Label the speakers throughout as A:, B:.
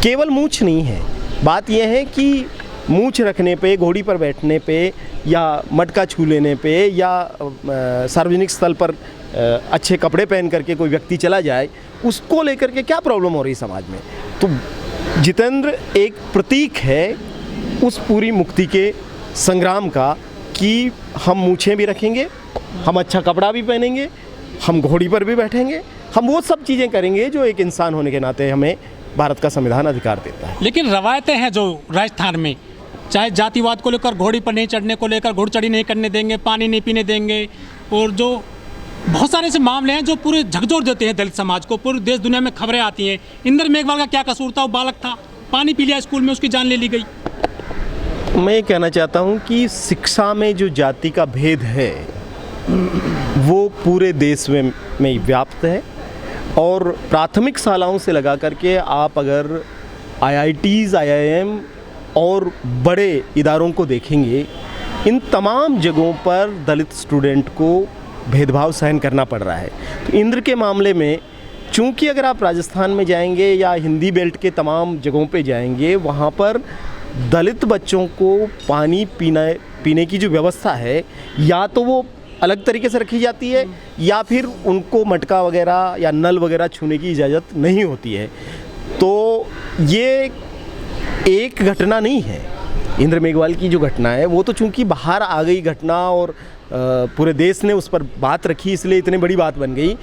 A: केवल मूंछ नहीं है, बात यह है कि मूंछ रखने पे, घोड़ी पर बैठने पे या मटका छू लेने पे या सार्वजनिक स्थल पर अच्छे कपड़े पहन करके कोई व्यक्ति चला जाए, उसको लेकर के क्या प्रॉब्लम हो रही है समाज में। तो जितेंद्र एक प्रतीक है उस पूरी मुक्ति के संग्राम का कि हम मूछें भी रखेंगे, हम अच्छा कपड़ा भी पहनेंगे, हम घोड़ी पर भी बैठेंगे, हम वो सब चीज़ें करेंगे जो एक इंसान होने के नाते हमें भारत का संविधान अधिकार देता है।
B: लेकिन रवायतें हैं जो राजस्थान में, चाहे जातिवाद को लेकर, घोड़ी पर नहीं चढ़ने को लेकर, घोड़चढ़ी नहीं करने देंगे, पानी नहीं पीने देंगे, और जो बहुत सारे ऐसे मामले हैं जो पूरे झकझोर देते हैं दलित समाज को। पूरे देश दुनिया में खबरें आती हैं। इंद्र मेघवाल का क्या कसूर था? वो बालक था, पानी पी लिया स्कूल में, उसकी जान ले ली गई।
A: मैं ये कहना चाहता हूँ कि शिक्षा में जो जाति का भेद है वो पूरे देश में व्याप्त है, और प्राथमिक शालाओं से लगा करके आप अगर IITs, IIM और बड़े इदारों को देखेंगे, इन तमाम जगहों पर दलित स्टूडेंट को भेदभाव सहन करना पड़ रहा है। तो इंद्र के मामले में चूँकि अगर आप राजस्थान में जाएंगे या हिंदी बेल्ट के तमाम जगहों पे जाएंगे, वहाँ पर दलित बच्चों को पानी पीने की जो व्यवस्था है, या तो वो अलग तरीके से रखी जाती है या फिर उनको मटका वगैरह या नल वगैरह छूने की इजाज़त नहीं होती है। तो ये एक घटना नहीं है, इंद्र मेघवाल की जो घटना है वो तो चूंकि बाहर आ गई घटना और पूरे देश ने उस पर बात रखी, इसलिए इतनी बड़ी बात बन गई।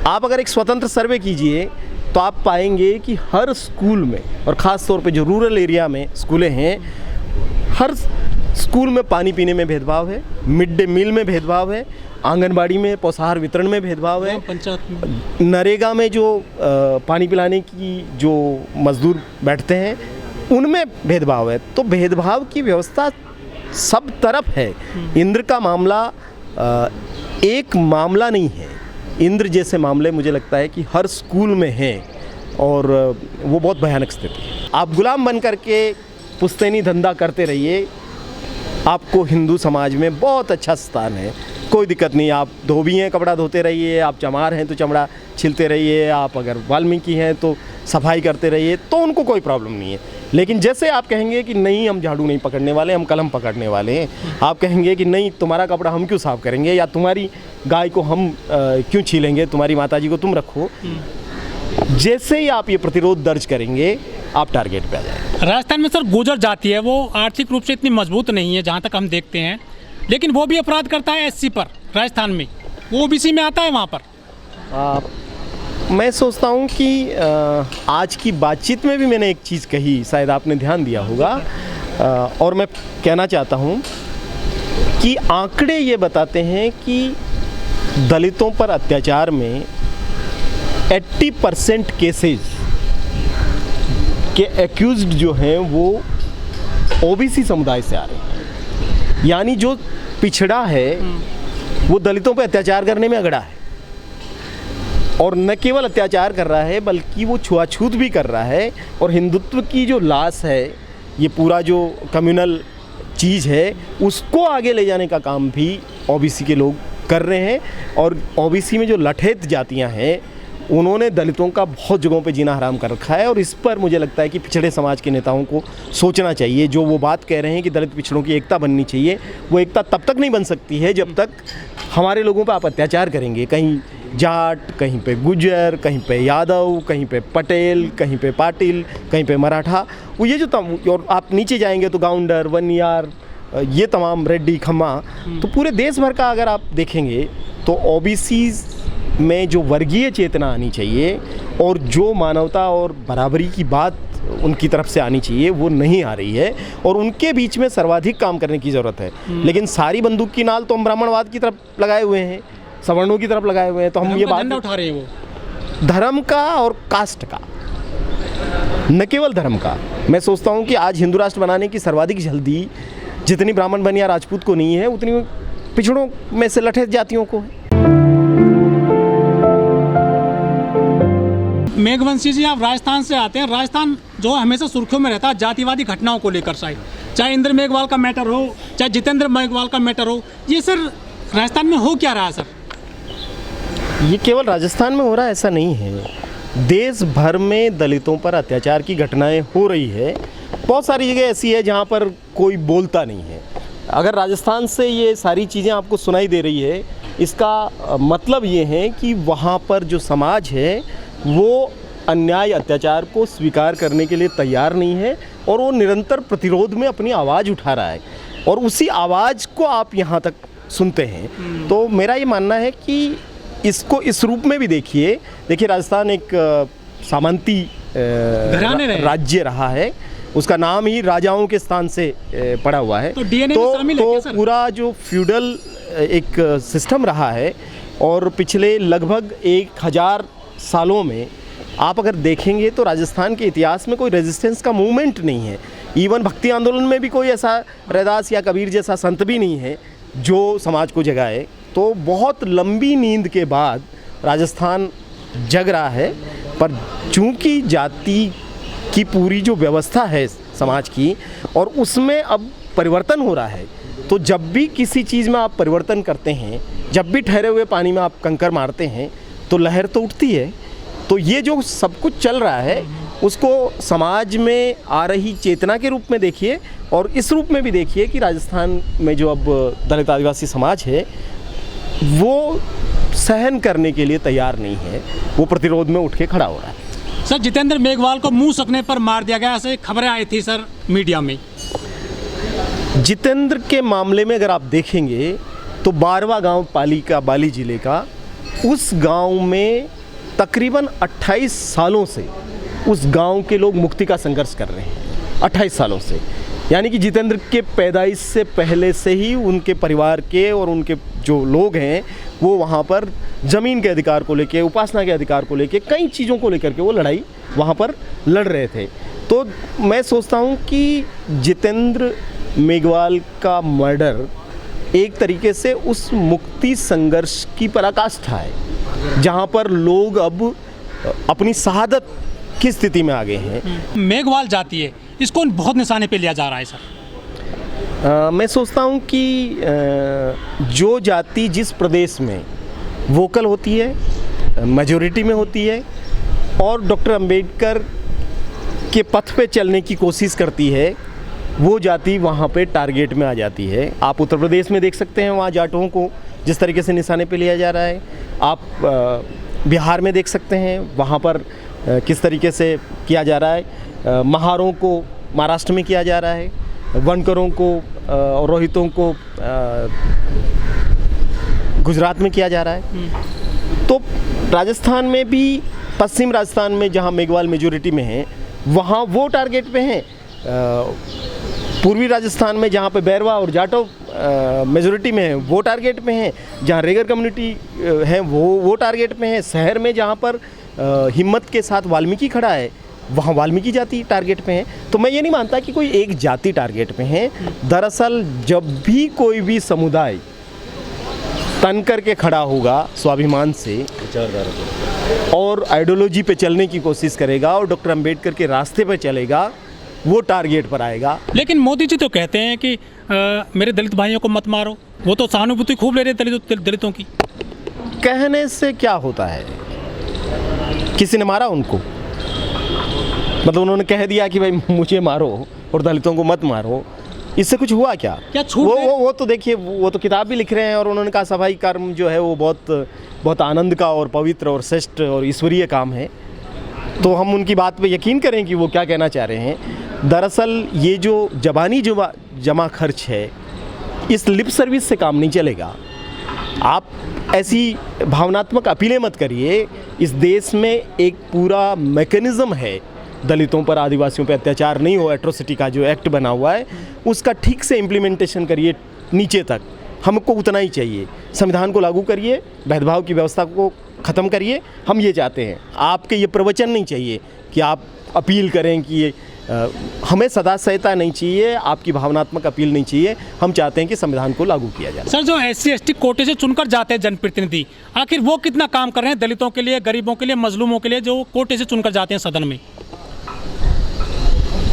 A: आप अगर एक स्वतंत्र सर्वे कीजिए तो आप पाएंगे कि हर स्कूल में, और ख़ास तौर पे जो रूरल एरिया में स्कूलें हैं, हर स्कूल में पानी पीने में भेदभाव है, मिड डे मील में भेदभाव है, आंगनबाड़ी में पोषाहार वितरण में भेदभाव है, नरेगा में जो पानी पिलाने की जो मजदूर बैठते हैं उनमें भेदभाव है। तो भेदभाव की व्यवस्था सब तरफ है। इंद्र का मामला एक मामला नहीं है, इंद्र जैसे मामले मुझे लगता है कि हर स्कूल में हैं, और वो बहुत भयानक स्थिति है। आप गुलाम बन करके पुश्तैनी धंधा करते रहिए, आपको हिंदू समाज में बहुत अच्छा स्थान है, कोई दिक्कत नहीं। आप धोबी हैं, कपड़ा धोते रहिए, आप चमार हैं तो चमड़ा छिलते रहिए, आप अगर वाल्मीकि हैं तो सफाई करते रहिए, तो उनको कोई प्रॉब्लम नहीं है। लेकिन जैसे आप कहेंगे कि नहीं हम झाड़ू नहीं पकड़ने वाले, हम कलम पकड़ने वाले हैं, आप कहेंगे कि नहीं तुम्हारा कपड़ा हम क्यों साफ़ करेंगे, या तुम्हारी गाय को हम क्यों छीलेंगे, तुम्हारी माताजी को तुम रखो, जैसे ही आप ये प्रतिरोध दर्ज करेंगे आप टारगेट पे आ जाएंगे।
B: राजस्थान में सर गुर्जर जाति है, वो आर्थिक रूप से इतनी मजबूत नहीं है जहाँ तक हम देखते हैं, लेकिन वो भी अपराध करता है SC पर राजस्थान में, वो OBC में आता है वहाँ पर।
A: मैं सोचता हूँ कि आज की बातचीत में भी मैंने एक चीज़ कही, शायद आपने ध्यान दिया होगा, और मैं कहना चाहता हूँ कि आंकड़े ये बताते हैं कि दलितों पर अत्याचार में 80% केसेस के एक्यूज्ड जो हैं वो OBC समुदाय से आ रहे हैं। यानी जो पिछड़ा है वो दलितों पर अत्याचार करने में अगड़ा है, और न केवल अत्याचार कर रहा है बल्कि वो छुआछूत भी कर रहा है। और हिंदुत्व की जो लाश है, ये पूरा जो कम्युनल चीज़ है, उसको आगे ले जाने का काम भी OBC के लोग कर रहे हैं। और OBC में जो लठेत जातियां हैं उन्होंने दलितों का बहुत जगहों पे जीना हराम कर रखा है, और इस पर मुझे लगता है कि पिछड़े समाज के नेताओं को सोचना चाहिए। जो वो बात कह रहे हैं कि दलित पिछड़ों की एकता बननी चाहिए, वो एकता तब तक नहीं बन सकती है जब तक हमारे लोगों पर आप अत्याचार करेंगे। कहीं जाट, कहीं पे गुज्जर, कहीं पे यादव, कहीं पे पटेल, कहीं पे पाटिल, कहीं पे मराठा, वो ये जो और आप नीचे जाएंगे तो गाउंडर, वनियार, ये तमाम रेड्डी, खम्मा, तो पूरे देश भर का अगर आप देखेंगे तो OBC में जो वर्गीय चेतना आनी चाहिए और जो मानवता और बराबरी की बात उनकी तरफ से आनी चाहिए वो नहीं आ रही है, और उनके बीच में सर्वाधिक काम करने की ज़रूरत है। लेकिन सारी बंदूक की नाल तो हम ब्राह्मणवाद की तरफ लगाए हुए हैं, सवर्णों की तरफ लगाए हुए हैं, तो हम ये बात
B: उठा रहे हैं वो
A: धर्म का और कास्ट का, न केवल धर्म का। मैं सोचता हूँ कि आज हिंदू राष्ट्र बनाने की सर्वाधिक जल्दी जितनी ब्राह्मण बनिया राजपूत को नहीं है, उतनी पिछड़ों में से लठे जातियों को है।
B: मेघवंशी जी, आप राजस्थान से आते हैं। राजस्थान जो हमेशा सुर्खियों में रहता है जातिवादी घटनाओं को लेकर, चाहे इंद्र मेघवाल का मैटर हो, चाहे जितेंद्र मेघवाल का मैटर हो, ये सर राजस्थान में हो क्या रहा है सर?
A: ये केवल राजस्थान में हो रहा है ऐसा नहीं है, देश भर में दलितों पर अत्याचार की घटनाएं हो रही है। बहुत सारी जगह ऐसी है जहां पर कोई बोलता नहीं है। अगर राजस्थान से ये सारी चीज़ें आपको सुनाई दे रही है, इसका मतलब ये है कि वहाँ पर जो समाज है वो अन्याय अत्याचार को स्वीकार करने के लिए तैयार नहीं है और वो निरंतर प्रतिरोध में अपनी आवाज़ उठा रहा है और उसी आवाज़ को आप यहाँ तक सुनते हैं। तो मेरा ये मानना है कि इसको इस रूप में भी देखिए राजस्थान एक सामंती राज्य रहा है, उसका नाम ही राजाओं के स्थान से पड़ा हुआ है।
B: तो डीएनए में शामिल है क्या सर?
A: पूरा जो फ्यूडल एक सिस्टम रहा है और पिछले लगभग 1000 सालों में आप अगर देखेंगे तो राजस्थान के इतिहास में कोई रेजिस्टेंस का मूवमेंट नहीं है। इवन भक्ति आंदोलन में भी कोई ऐसा रैदास या कबीर जैसा संत भी नहीं है जो समाज को जगाए। तो बहुत लंबी नींद के बाद राजस्थान जग रहा है, पर चूंकि जाति की पूरी जो व्यवस्था है समाज की और उसमें अब परिवर्तन हो रहा है, तो जब भी किसी चीज़ में आप परिवर्तन करते हैं, जब भी ठहरे हुए पानी में आप कंकर मारते हैं तो लहर तो उठती है। तो ये जो सब कुछ चल रहा है उसको समाज में आ रही चेतना के रूप में देखिए और इस रूप में भी देखिए कि राजस्थान में जो अब दलित आदिवासी समाज है वो सहन करने के लिए तैयार नहीं है, वो प्रतिरोध में उठ के खड़ा हो रहा है।
B: सर, जितेंद्र मेघवाल को मुंह सकने पर मार दिया गया, ऐसे खबरें आई थी सर मीडिया में।
A: जितेंद्र के मामले में अगर आप देखेंगे तो 12वां गांव पाली का, बाली जिले का, उस गांव में तकरीबन 28 सालों से उस गांव के लोग मुक्ति का संघर्ष कर रहे हैं। 28 सालों से, यानी कि जितेंद्र के पैदाइश से पहले से ही उनके परिवार के और उनके जो लोग हैं वो वहाँ पर ज़मीन के अधिकार को लेके, उपासना के अधिकार को लेके, कई चीज़ों को लेकर के वो लड़ाई वहाँ पर लड़ रहे थे। तो मैं सोचता हूँ कि जितेंद्र मेघवाल का मर्डर एक तरीके से उस मुक्ति संघर्ष की पराकाष्ठा है जहाँ पर लोग अब अपनी शहादत की स्थिति में आ गए हैं।
B: मेघवाल जाती है, इसको बहुत निशाने पे लिया जा रहा है सर।
A: मैं सोचता हूँ कि जो जाति जिस प्रदेश में वोकल होती है, मेजॉरिटी में होती है और डॉक्टर अंबेडकर के पथ पे चलने की कोशिश करती है, वो जाति वहाँ पे टारगेट में आ जाती है। आप उत्तर प्रदेश में देख सकते हैं, वहाँ जाटों को जिस तरीके से निशाने पे लिया जा रहा है। आप बिहार में देख सकते हैं, वहाँ पर किस तरीके से किया जा रहा है। महारों को महाराष्ट्र में किया जा रहा है, वनकरों को और रोहितों को गुजरात में किया जा रहा है। तो राजस्थान में भी, पश्चिम राजस्थान में जहाँ मेघवाल मेजॉरिटी में है वहाँ वो टारगेट पे हैं। पूर्वी राजस्थान में जहाँ पे बैरवा और जाटो मेजॉरिटी में है वो टारगेट पे हैं। जहाँ रेगर कम्युनिटी है वो टारगेट पे हैं। शहर में जहाँ पर हिम्मत के साथ वाल्मीकि खड़ा है वहाँ वाल्मीकि जाति टारगेट पे है। तो मैं ये नहीं मानता कि कोई एक जाति टारगेट पे है। दरअसल जब भी कोई भी समुदाय तन करके खड़ा होगा स्वाभिमान से और आइडियोलॉजी पे चलने की कोशिश करेगा और डॉक्टर अंबेडकर के रास्ते पे चलेगा, वो टारगेट पर आएगा।
B: लेकिन मोदी जी तो कहते हैं कि मेरे दलित भाइयों को मत मारो, वो तो सहानुभूति खूब ले रहे दलितों की।
A: कहने से क्या होता है? किसी ने मारा उनको? मतलब उन्होंने कह दिया कि भाई मुझे मारो और दलितों को मत मारो, इससे कुछ हुआ क्या? वो तो देखिए, वो तो किताब भी लिख रहे हैं और उन्होंने कहा सफाई कर्म जो है वो बहुत आनंद का और पवित्र और श्रेष्ठ और ईश्वरीय काम है। तो हम उनकी बात पे यकीन करें कि वो क्या कहना चाह रहे हैं। दरअसल ये जो ज़बानी जमा खर्च है, इस लिप सर्विस से काम नहीं चलेगा। आप ऐसी भावनात्मक अपीलें मत करिए। इस देश में एक पूरा मैकेनिज़्म है दलितों पर, आदिवासियों पर अत्याचार नहीं हो, एट्रोसिटी का जो एक्ट बना हुआ है उसका ठीक से इम्प्लीमेंटेशन करिए नीचे तक। हमको उतना ही चाहिए। संविधान को लागू करिए, भेदभाव की व्यवस्था को ख़त्म करिए। हम ये चाहते हैं। आपके ये प्रवचन नहीं चाहिए कि आप अपील करें कि ये हमें सदा सहायता नहीं चाहिए, आपकी भावनात्मक अपील नहीं चाहिए। हम चाहते हैं कि संविधान को लागू किया जाए।
B: सर, जो SC/ST कोटे से चुनकर जाते हैं जनप्रतिनिधि, आखिर वो कितना काम कर रहे हैं दलितों के लिए, गरीबों के लिए, मजलूमों के लिए, जो कोटे से चुनकर जाते हैं सदन में?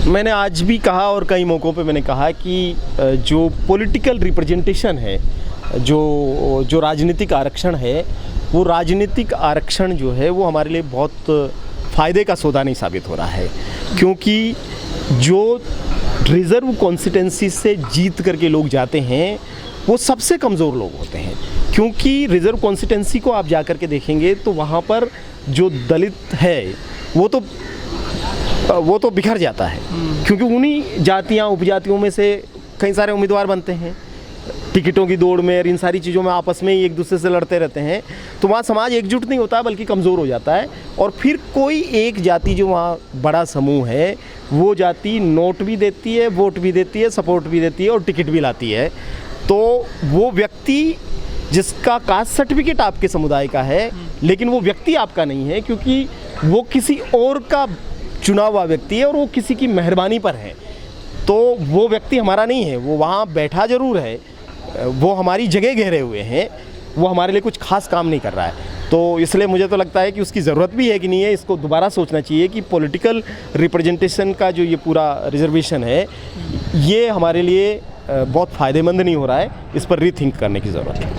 A: मैंने आज भी कहा और कई मौक़ों पे मैंने कहा कि जो पॉलिटिकल रिप्रेजेंटेशन है, जो राजनीतिक आरक्षण है, वो राजनीतिक आरक्षण जो है वो हमारे लिए बहुत फ़ायदे का सौदा नहीं साबित हो रहा है, क्योंकि जो रिज़र्व कॉन्स्टिट्यूंसी से जीत करके लोग जाते हैं वो सबसे कमज़ोर लोग होते हैं। क्योंकि रिज़र्व कॉन्स्टिट्यूंसी को आप जा कर के देखेंगे तो वहाँ पर जो दलित है वो तो बिखर जाता है, क्योंकि उन्हीं जातियाँ उपजातियों में से कई सारे उम्मीदवार बनते हैं, टिकटों की दौड़ में और इन सारी चीज़ों में आपस में ही एक दूसरे से लड़ते रहते हैं। तो वहाँ समाज एकजुट नहीं होता बल्कि कमज़ोर हो जाता है, और फिर कोई एक जाति जो वहाँ बड़ा समूह है वो जाति नोट भी देती है, वोट भी देती है, सपोर्ट भी देती है और टिकट भी लाती है। तो वो व्यक्ति जिसका कास्ट सर्टिफिकेट आपके समुदाय का है लेकिन वो व्यक्ति आपका नहीं है, क्योंकि वो किसी और का चुना हुआ व्यक्ति है और वो किसी की मेहरबानी पर है, तो वो व्यक्ति हमारा नहीं है। वो वहाँ बैठा ज़रूर है, वो हमारी जगह घेरे हुए हैं, वो हमारे लिए कुछ खास काम नहीं कर रहा है। तो इसलिए मुझे तो लगता है कि उसकी ज़रूरत भी है कि नहीं है, इसको दोबारा सोचना चाहिए कि पॉलिटिकल रिप्रेजेंटेशन का जो ये पूरा रिजर्वेशन है ये हमारे लिए बहुत फ़ायदेमंद नहीं हो रहा है, इस पर रीथिंक करने की ज़रूरत है।